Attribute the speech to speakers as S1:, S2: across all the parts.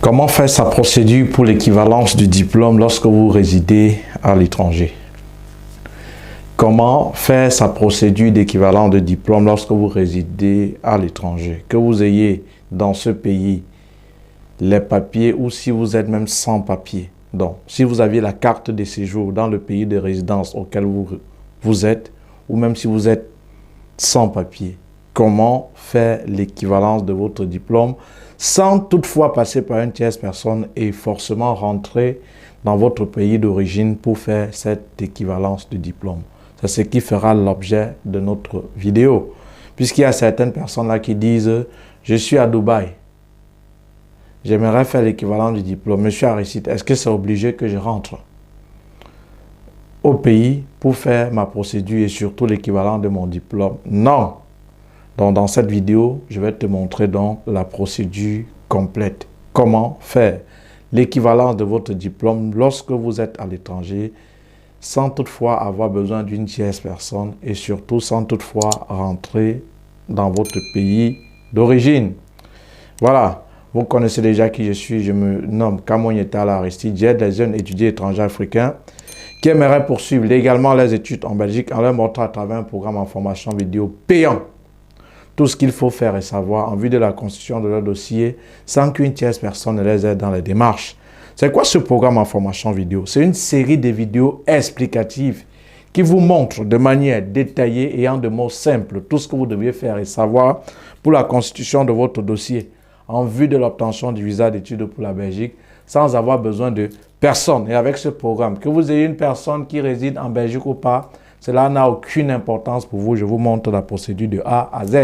S1: Comment faire sa procédure pour l'équivalence du diplôme lorsque vous résidez à l'étranger? Comment faire sa procédure d'équivalence de diplôme lorsque vous résidez à l'étranger? Que vous ayez dans ce pays les papiers ou si vous êtes même sans papier. Donc, si vous aviez la carte de séjour dans le pays de résidence auquel vous êtes, ou même si vous êtes sans papier, comment faire l'équivalence de votre diplôme sans toutefois passer par une tierce personne et forcément rentrer dans votre pays d'origine pour faire cette équivalence de diplôme. C'est ce qui fera l'objet de notre vidéo. Puisqu'il y a certaines personnes là qui disent « Je suis à Dubaï, j'aimerais faire l'équivalent du diplôme, je suis à Récite, est-ce que c'est obligé que je rentre au pays pour faire ma procédure et surtout l'équivalent de mon diplôme ?» Non. Donc, dans cette vidéo, je vais te montrer donc la procédure complète. Comment faire l'équivalence de votre diplôme lorsque vous êtes à l'étranger sans toutefois avoir besoin d'une tierce personne et surtout sans toutefois rentrer dans votre pays d'origine. Voilà, vous connaissez déjà qui je suis. Je me nomme Kamonyeta Aristide. J'aide les jeunes étudiants étrangers africains qui aimeraient poursuivre légalement les études en Belgique en leur montrant à travers un programme en formation vidéo payant tout ce qu'il faut faire et savoir en vue de la constitution de leur dossier sans qu'une tierce personne ne les aide dans les démarches. C'est quoi ce programme en formation vidéo? C'est une série de vidéos explicatives qui vous montrent de manière détaillée et en de mots simples tout ce que vous devez faire et savoir pour la constitution de votre dossier en vue de l'obtention du visa d'études pour la Belgique sans avoir besoin de personne. Et avec ce programme, que vous ayez une personne qui réside en Belgique ou pas, cela n'a aucune importance pour vous. Je vous montre la procédure de A à Z.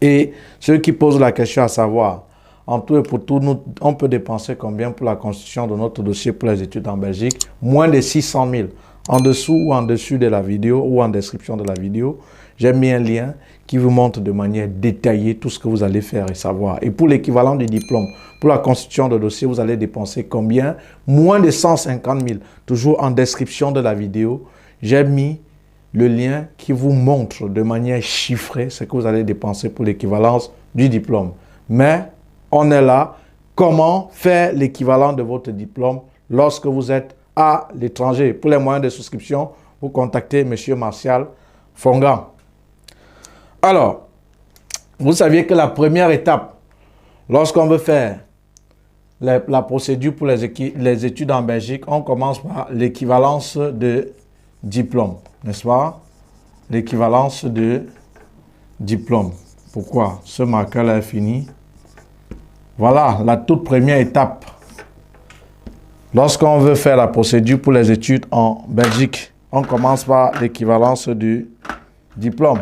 S1: Et ceux qui posent la question à savoir, en tout et pour tout, on peut dépenser combien pour la constitution de notre dossier pour les études en Belgique? Moins de 600 000. En dessous ou en dessus de la vidéo ou en description de la vidéo, j'ai mis un lien qui vous montre de manière détaillée tout ce que vous allez faire et savoir. Et pour l'équivalent du diplôme, pour la constitution de dossier, vous allez dépenser combien? Moins de 150 000. Toujours en description de la vidéo, j'ai mis le lien qui vous montre de manière chiffrée ce que vous allez dépenser pour l'équivalence du diplôme. Mais on est là. Comment faire l'équivalent de votre diplôme lorsque vous êtes à l'étranger? Pour les moyens de souscription, vous contactez M. Martial Fongan. Alors, vous saviez que la première étape, lorsqu'on veut faire la procédure pour les études en Belgique, on commence par l'équivalence de diplôme, n'est-ce pas? L'équivalence de diplôme. Pourquoi? Ce marqueur-là est fini. Voilà, la toute première étape. Lorsqu'on veut faire la procédure pour les études en Belgique, on commence par l'équivalence du diplôme.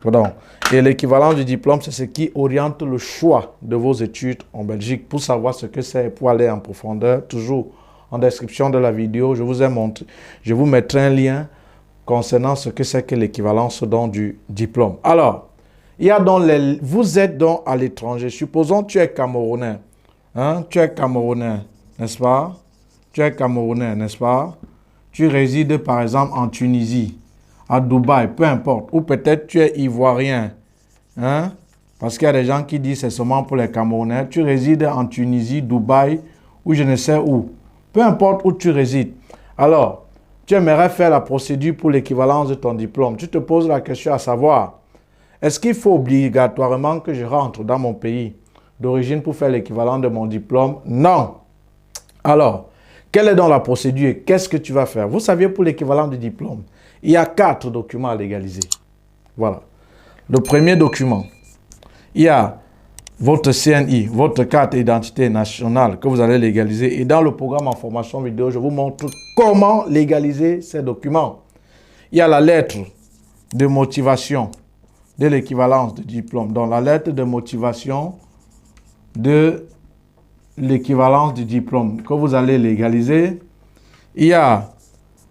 S1: Pardon. Et l'équivalence du diplôme, c'est ce qui oriente le choix de vos études en Belgique. Pour savoir ce que c'est, pour aller en profondeur, toujours en description de la vidéo, je vous ai montré, je vous mettrai un lien concernant ce que c'est que l'équivalence du diplôme. Alors, il y a donc vous êtes donc à l'étranger. Supposons que tu es Camerounais. Hein? Tu es Camerounais, n'est-ce pas? Tu es Camerounais, n'est-ce pas? Tu résides par exemple en Tunisie, à Dubaï, peu importe. Ou peut-être tu es Ivoirien. Hein? Parce qu'il y a des gens qui disent c'est seulement pour les Camerounais. Tu résides en Tunisie, Dubaï, ou je ne sais où. Peu importe où tu résides. Alors, tu aimerais faire la procédure pour l'équivalence de ton diplôme. Tu te poses la question à savoir, est-ce qu'il faut obligatoirement que je rentre dans mon pays d'origine pour faire l'équivalent de mon diplôme? Non. Alors, quelle est donc la procédure et qu'est-ce que tu vas faire? Vous saviez, pour l'équivalent du diplôme, il y a 4 documents à légaliser. Voilà. Le premier document, il y a votre CNI, votre carte d'identité nationale que vous allez légaliser. Et dans le programme en formation vidéo, je vous montre comment légaliser ces documents. Il y a la lettre de motivation de l'équivalence de diplôme. Donc, la lettre de motivation de l'équivalence du diplôme que vous allez légaliser. Il y a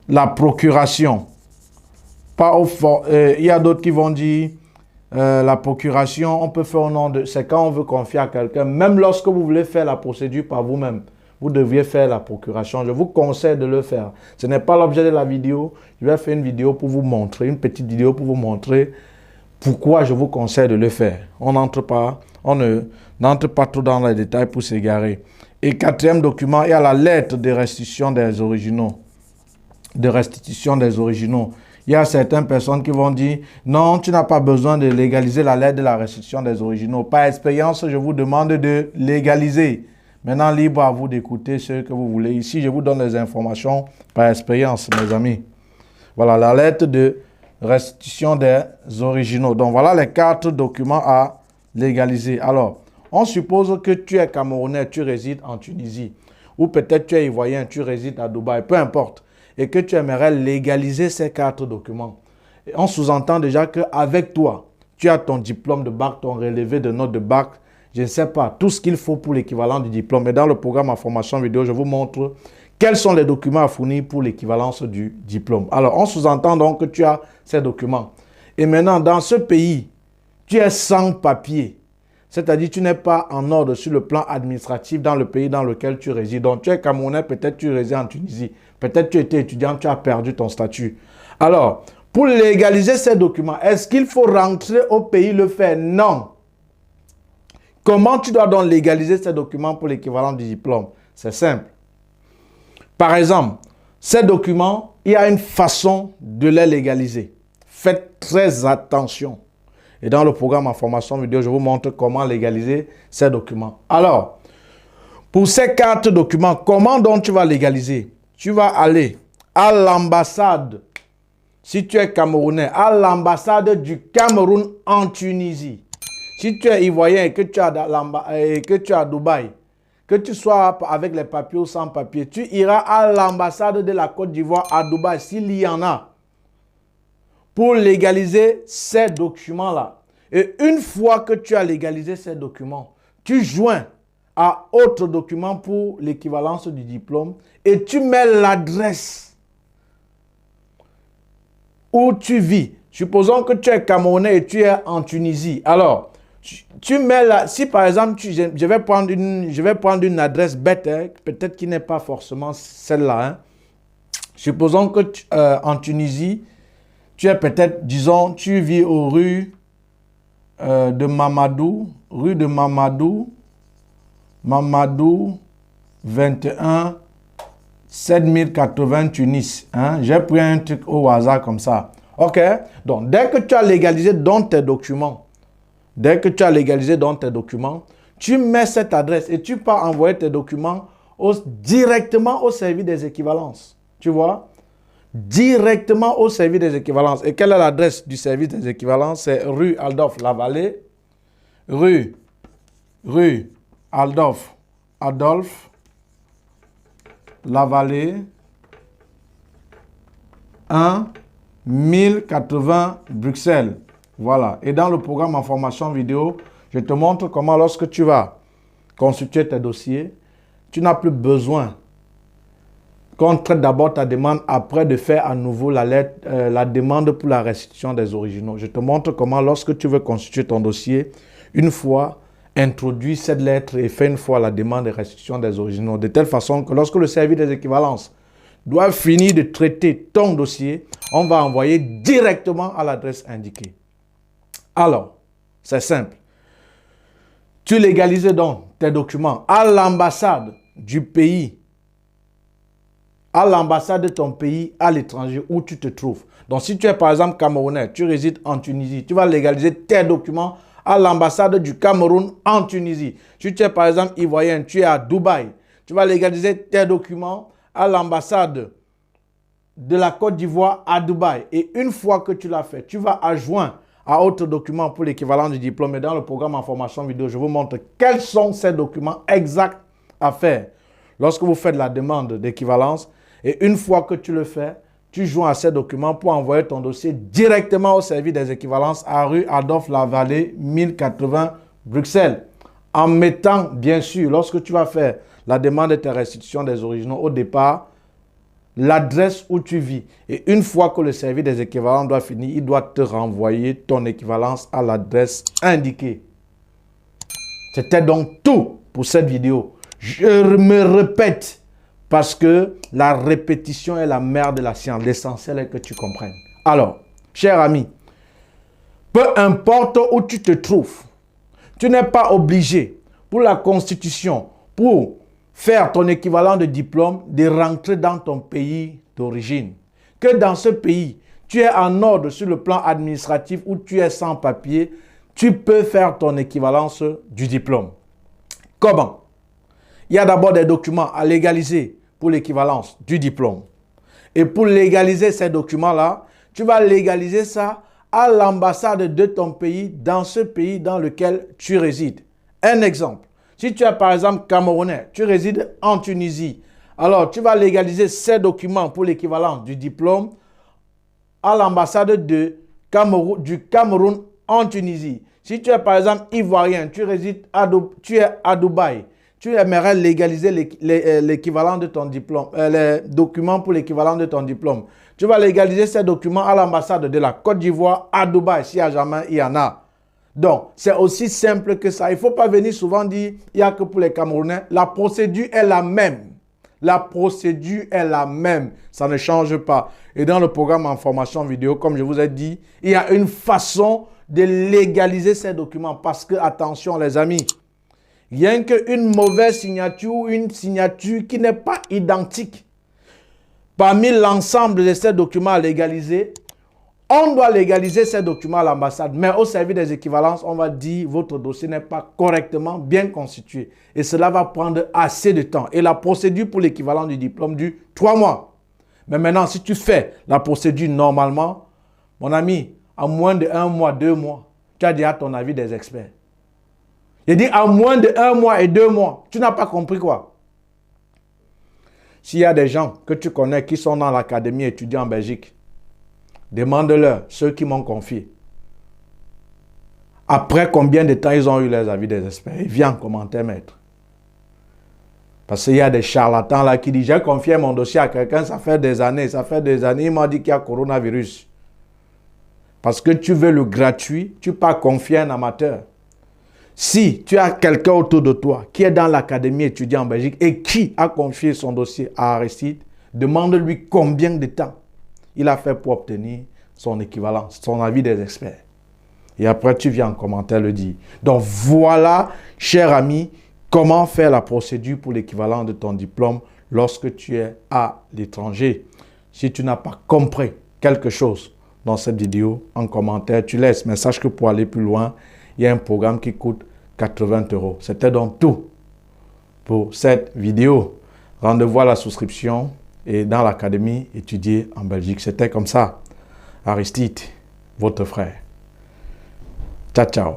S1: la procuration. Il y a d'autres qui vont dire la procuration, on peut faire au nom de... C'est quand on veut confier à quelqu'un. Même lorsque vous voulez faire la procédure par vous-même, vous devriez faire la procuration. Je vous conseille de le faire. Ce n'est pas l'objet de la vidéo. Je vais faire une vidéo pour vous montrer, une petite vidéo pour vous montrer pourquoi je vous conseille de le faire. On n'entre pas On n'entre pas trop dans les détails pour s'égarer. Et quatrième document, il y a la lettre de restitution des originaux. De restitution des originaux. Il y a certaines personnes qui vont dire, non, tu n'as pas besoin de légaliser la lettre de la restitution des originaux. Par expérience, je vous demande de légaliser. Maintenant, libre à vous d'écouter ce que vous voulez. Ici, je vous donne les informations par expérience, mes amis. Voilà, la lettre de restitution des originaux. Donc, voilà les 4 documents à légaliser. Alors, on suppose que tu es Camerounais, tu résides en Tunisie. Ou peut-être tu es Ivoirien, tu résides à Dubaï, peu importe. Et que tu aimerais légaliser ces 4 documents. Et on sous-entend déjà qu'avec toi, tu as ton diplôme de bac, ton relevé de notes de bac, je ne sais pas, tout ce qu'il faut pour l'équivalent du diplôme. Et dans le programme en formation vidéo, je vous montre quels sont les documents à fournir pour l'équivalence du diplôme. Alors, on sous-entend donc que tu as ces documents. Et maintenant, dans ce pays, tu es sans papier. C'est-à-dire tu n'es pas en ordre sur le plan administratif dans le pays dans lequel tu résides. Donc, tu es Camerounais, peut-être tu résides en Tunisie. Peut-être tu étais étudiant, tu as perdu ton statut. Alors, pour légaliser ces documents, est-ce qu'il faut rentrer au pays le faire? Non. Comment tu dois donc légaliser ces documents pour l'équivalent du diplôme? C'est simple. Par exemple, ces documents, il y a une façon de les légaliser. Faites très attention. Et dans le programme en formation vidéo, je vous montre comment légaliser ces documents. Alors, pour ces 4 documents, comment donc tu vas légaliser? Tu vas aller à l'ambassade, si tu es Camerounais, à l'ambassade du Cameroun en Tunisie. Si tu es Ivoirien et que tu es à Dubaï, que tu sois avec les papiers ou sans papiers, tu iras à l'ambassade de la Côte d'Ivoire à Dubaï, s'il y en a, pour légaliser ces documents-là. Et une fois que tu as légalisé ces documents, tu joins à autre document pour l'équivalence du diplôme et tu mets l'adresse où tu vis. Supposons que tu es Camerounais et tu es en Tunisie. Alors, tu mets là, si par exemple, je vais prendre une adresse bête, hein, peut-être qui n'est pas forcément celle-là. Hein. Supposons que en Tunisie, tu es peut-être, disons, tu vis aux rues de Mamadou, Mamadou 21, 7080 Tunis. Hein? J'ai pris un truc au hasard comme ça. OK? Donc, dès que tu as légalisé dans tes documents, tu mets cette adresse et tu peux envoyer tes documents directement au service des équivalences. Tu vois? Directement au service des équivalences. Et quelle est l'adresse du service des équivalences? C'est rue Adolphe Lavallée, rue Adolphe Lavallée, 1 1080 Bruxelles. Voilà. Et dans le programme en formation vidéo, je te montre comment lorsque tu vas constituer tes dossiers, tu n'as plus besoin qu'on traite d'abord ta demande après de faire à nouveau la demande pour la restitution des originaux. Je te montre comment lorsque tu veux constituer ton dossier, une fois introduit cette lettre et fait une fois la demande de restitution des originaux. De telle façon que lorsque le service des équivalences doit finir de traiter ton dossier, on va envoyer directement à l'adresse indiquée. Alors, c'est simple. Tu légalises donc tes documents à l'ambassade du pays, à l'ambassade de ton pays, à l'étranger où tu te trouves. Donc, si tu es par exemple Camerounais, tu résides en Tunisie, tu vas légaliser tes documents à l'ambassade du Cameroun en Tunisie. Si tu es par exemple Ivoirien, tu es à Dubaï, tu vas légaliser tes documents à l'ambassade de la Côte d'Ivoire à Dubaï. Et une fois que tu l'as fait, tu vas adjoindre à autre document pour l'équivalent du diplôme. Et dans le programme en formation vidéo, je vous montre quels sont ces documents exacts à faire lorsque vous faites la demande d'équivalence. Et une fois que tu le fais, tu joins à ces documents pour envoyer ton dossier directement au service des équivalences à rue Adolphe Lavallée, 1080 Bruxelles. En mettant, bien sûr, lorsque tu vas faire la demande de tes restitutions des originaux au départ, l'adresse où tu vis. Et une fois que le service des équivalents doit finir, il doit te renvoyer ton équivalence à l'adresse indiquée. C'était donc tout pour cette vidéo. Je me répète parce que la répétition est la mère de la science. L'essentiel est que tu comprennes. Alors, cher ami, peu importe où tu te trouves, tu n'es pas obligé pour la Constitution, pour faire ton équivalent de diplôme, de rentrer dans ton pays d'origine. Que dans ce pays, tu es en ordre sur le plan administratif ou tu es sans papier, tu peux faire ton équivalence du diplôme. Comment? Il y a d'abord des documents à légaliser pour l'équivalence du diplôme. Et pour légaliser ces documents-là, tu vas légaliser ça à l'ambassade de ton pays, dans ce pays dans lequel tu résides. Un exemple, si tu es par exemple Camerounais, tu résides en Tunisie, alors tu vas légaliser ces documents pour l'équivalence du diplôme à l'ambassade du Cameroun en Tunisie. Si tu es par exemple Ivoirien, tu es à Dubaï, tu aimerais légaliser l'équivalent de ton diplôme, les documents pour l'équivalent de ton diplôme. Tu vas légaliser ces documents à l'ambassade de la Côte d'Ivoire à Dubaï, si à jamais il y en a. Donc, c'est aussi simple que ça. Il ne faut pas venir souvent dire, il n'y a que pour les Camerounais. La procédure est la même. La procédure est la même. Ça ne change pas. Et dans le programme en formation vidéo, comme je vous ai dit, il y a une façon de légaliser ces documents. Parce que, attention les amis, rien qu'une mauvaise signature ou une signature qui n'est pas identique parmi l'ensemble de ces documents à légaliser, on doit légaliser ces documents à l'ambassade. Mais au service des équivalences, on va dire votre dossier n'est pas correctement bien constitué. Et cela va prendre assez de temps. Et la procédure pour l'équivalent du diplôme dure 3 mois. Mais maintenant, si tu fais la procédure normalement, mon ami, en moins de 1 mois, 2 mois, tu as déjà ton avis des experts. Il dit en moins de 1 mois et 2 mois. Tu n'as pas compris quoi? S'il y a des gens que tu connais qui sont dans l'académie étudiant en Belgique, demande-leur, ceux qui m'ont confié, après combien de temps ils ont eu les avis des experts. Ils viennent en commentaire mettre. Parce qu'il y a des charlatans là qui disent, j'ai confié mon dossier à quelqu'un, ça fait des années, il m'a dit qu'il y a coronavirus. Parce que tu veux le gratuit, tu pas confier un amateur. Si tu as quelqu'un autour de toi qui est dans l'académie étudiant en Belgique et qui a confié son dossier à Aristide, demande-lui combien de temps il a fait pour obtenir son équivalence, son avis des experts. Et après, tu viens en commentaire le dire. Donc voilà, cher ami, comment faire la procédure pour l'équivalent de ton diplôme lorsque tu es à l'étranger. Si tu n'as pas compris quelque chose dans cette vidéo, en commentaire, tu laisses. Mais sache que pour aller plus loin, il y a un programme qui coûte 80 €. C'était donc tout pour cette vidéo. Rendez-vous à la souscription et dans l'académie étudier en Belgique. C'était comme ça. Aristide, votre frère. Ciao, ciao.